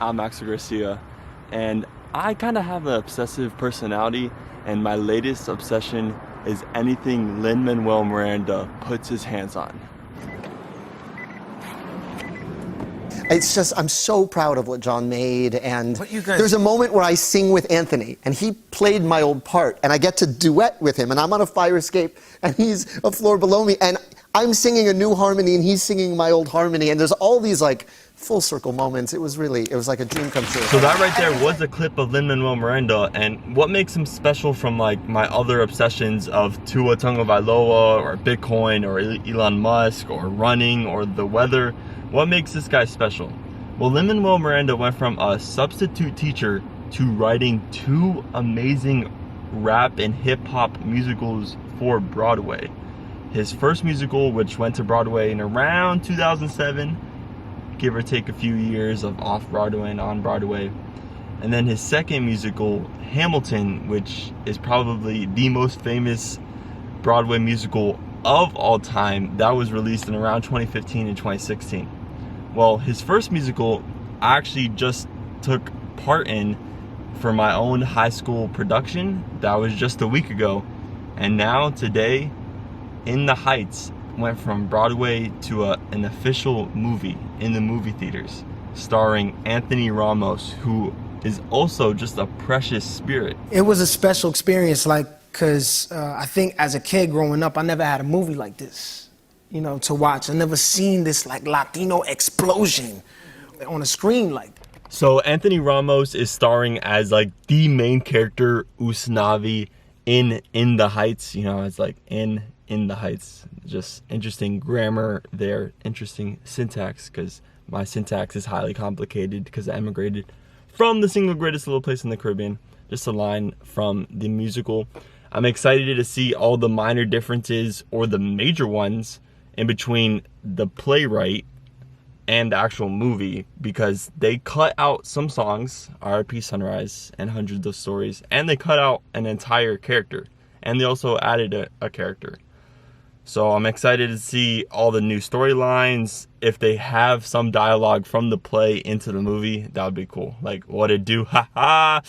I'm Max Garcia, and I kind of have an obsessive personality, and my latest obsession is anything Lin-Manuel Miranda puts his hands on. It's just, I'm so proud of what John made, and But you guys- there's a moment where I sing with Anthony, and he played my old part, and I get to duet with him, and I'm on a fire escape, and he's a floor below me, and I'm singing a new harmony, and he's singing my old harmony, and there's all these like full circle moments. It was like a dream come true. So that right there was a clip of Lin-Manuel Miranda, and what makes him special from like my other obsessions of Tua Tagovailoa or Bitcoin or Elon Musk or running or the weather, what makes this guy special? Well, Lin-Manuel Miranda went from a substitute teacher to writing 2 amazing rap and hip-hop musicals for Broadway. His first musical, which went to Broadway in around 2007, give or take a few years of off-Broadway and on-Broadway. And then his second musical, Hamilton, which is probably the most famous Broadway musical of all time, that was released in around 2015 and 2016. Well, his first musical I actually just took part in for my own high school production. That was just a week ago. And now, today, In the Heights went from Broadway to an official movie in the movie theaters, starring Anthony Ramos, who is also just a precious spirit. It was a special experience, like, cause I think as a kid growing up, I never had a movie like this, you know, to watch. I never seen this like Latino explosion on a screen like that. So Anthony Ramos is starring as like the main character, Usnavi, in the Heights. You know, it's like in the Heights. Just interesting grammar there, interesting syntax, because my syntax is highly complicated because I emigrated from the single greatest little place in the Caribbean. Just a line from the musical. I'm excited to see all the minor differences or the major ones in between the playwright and the actual movie, because they cut out some songs, R.I.P. Sunrise and Hundreds of Stories, and they cut out an entire character, and they also added a character. So I'm excited to see all the new storylines. If they have some dialogue from the play into the movie, that would be cool. Like, what it do? Ha ha!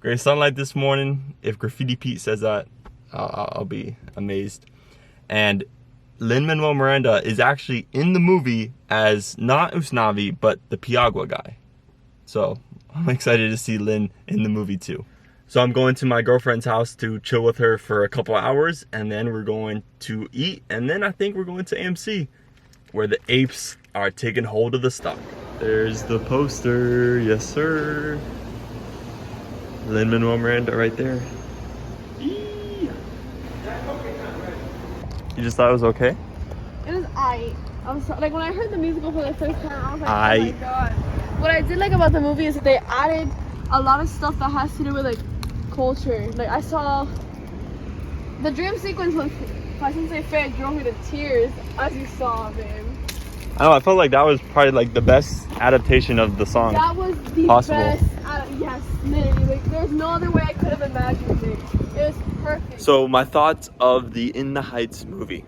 Great sunlight this morning. If Graffiti Pete says that, I'll be amazed. And Lin-Manuel Miranda is actually in the movie as not Usnavi, but the Piagua guy. So I'm excited to see Lin in the movie too. So I'm going to my girlfriend's house to chill with her for a couple hours, and then we're going to eat, and then I think we're going to AMC, where the apes are taking hold of the stock. There's the poster, yes sir. Lin-Manuel Miranda right there. Eee. You just thought it was okay? It was I was so, like, when I heard the musical for the first time, I was like, I- oh my god. What I did like about the movie is that they added a lot of stuff that has to do with like culture. Like, I saw the dream sequence was, if I can say fair, drove me to tears, as you saw, babe. I know, I felt like that was probably like the best adaptation of the song. That was the possible. best. Yes, literally. Like, there's no other way I could have imagined it. It was perfect. So my thoughts of the In the Heights movie.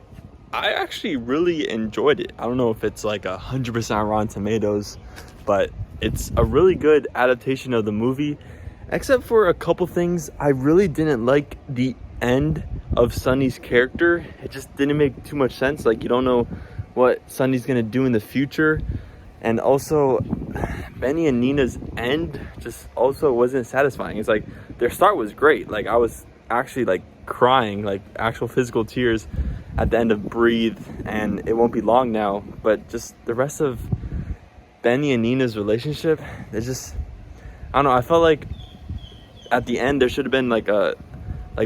I actually really enjoyed it. I don't know if it's like 100% Rotten Tomatoes, but it's a really good adaptation of the movie, except for a couple things. I really didn't like the end of Sonny's character. It just didn't make too much sense. Like, you don't know what Sonny's gonna do in the future. And also, Benny and Nina's end just also wasn't satisfying. It's like, their start was great. Like, I was actually like crying, like actual physical tears at the end of Breathe, and It Won't Be Long Now. But just the rest of Benny and Nina's relationship, it's just, I don't know, I felt like at the end there should have been like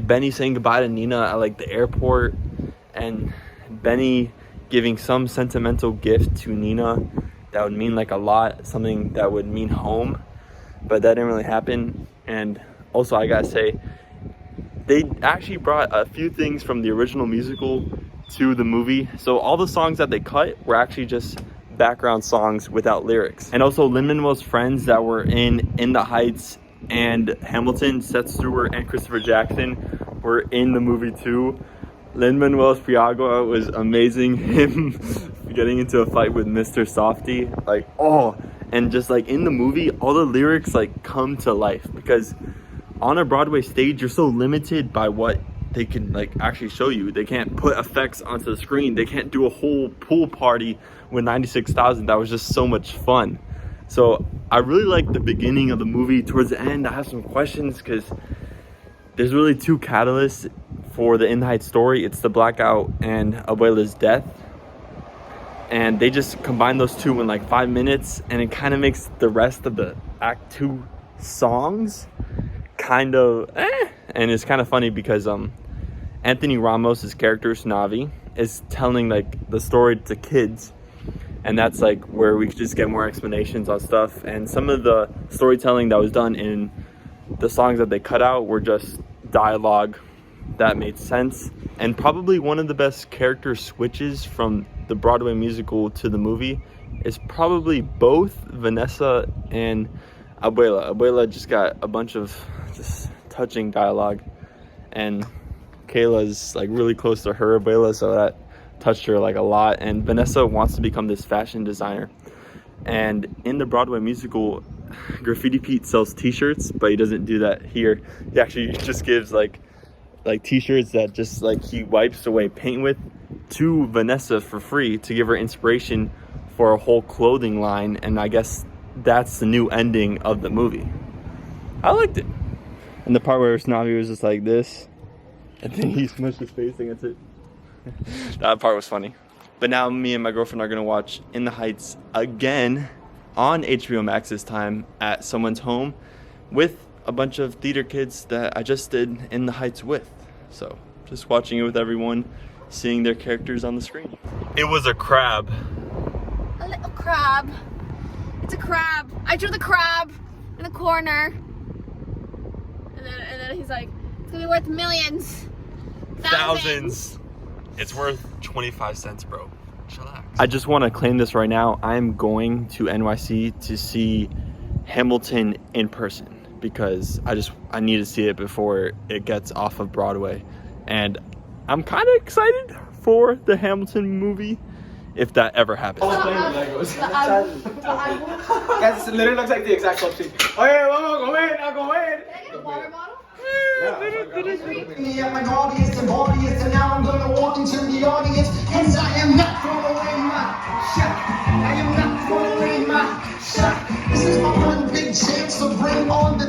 Benny saying goodbye to Nina at like the airport, and Benny giving some sentimental gift to Nina that would mean like a lot, something that would mean home. But that didn't really happen. And also, I gotta say, they actually brought a few things from the original musical to the movie. So all the songs that they cut were actually just background songs without lyrics. And also, Lin-Manuel's friends that were in the Heights and Hamilton, Seth Stewart and Christopher Jackson, were in the movie too. Lin-Manuel Piagua was amazing. Him getting into a fight with Mr. Softy, like, oh, and just like in the movie, all the lyrics like come to life because on a Broadway stage, you're so limited by what they can like actually show you. They can't put effects onto the screen. They can't do a whole pool party with 96,000. That was just so much fun. So I really like the beginning of the movie. Towards the end, I have some questions because there's really two catalysts for the In the Heights story. It's the blackout and Abuela's death. And they just combine those two in like 5 minutes, and it kind of makes the rest of the Act 2 songs kind of and it's kind of funny because Anthony Ramos' character Snavi is telling like the story to kids, and that's like where we just get more explanations on stuff. And some of the storytelling that was done in the songs that they cut out were just dialogue that made sense. And probably one of the best character switches from the Broadway musical to the movie is probably both Vanessa and Abuela. Abuela just got a bunch of just touching dialogue, and Kayla's like really close to her Abuela, so that touched her like a lot. And Vanessa wants to become this fashion designer, and in the Broadway musical, Graffiti Pete sells t-shirts, but he doesn't do that here. He actually just gives like t-shirts that just like he wipes away paint with to Vanessa for free to give her inspiration for a whole clothing line. And I guess that's the new ending of the movie. I liked it. And the part where Snavi was just like this, and then he smushed his face against it. That part was funny. But now me and my girlfriend are gonna watch In the Heights again on HBO Max this time at someone's home with a bunch of theater kids that I just did In the Heights with. So just watching it with everyone, seeing their characters on the screen. It was a crab. A little crab. It's a crab. I drew the crab in the corner. And then he's like, it's gonna be worth millions. Thousands. It's worth 25 cents, bro. Chillax. I just want to claim this right now. I'm going to NYC to see Hamilton in person because I need to see it before it gets off of Broadway. And I'm kind of excited for the Hamilton movie if that ever happens. Guys, it literally looks like the exact club scene. Oh yeah, go ahead. Can I get a water bottle? Me at my audience and now I'm gonna walk into the audience, hence I am not throwing away my shot. I am not throwing away my shot. This is my one big chance to bring on the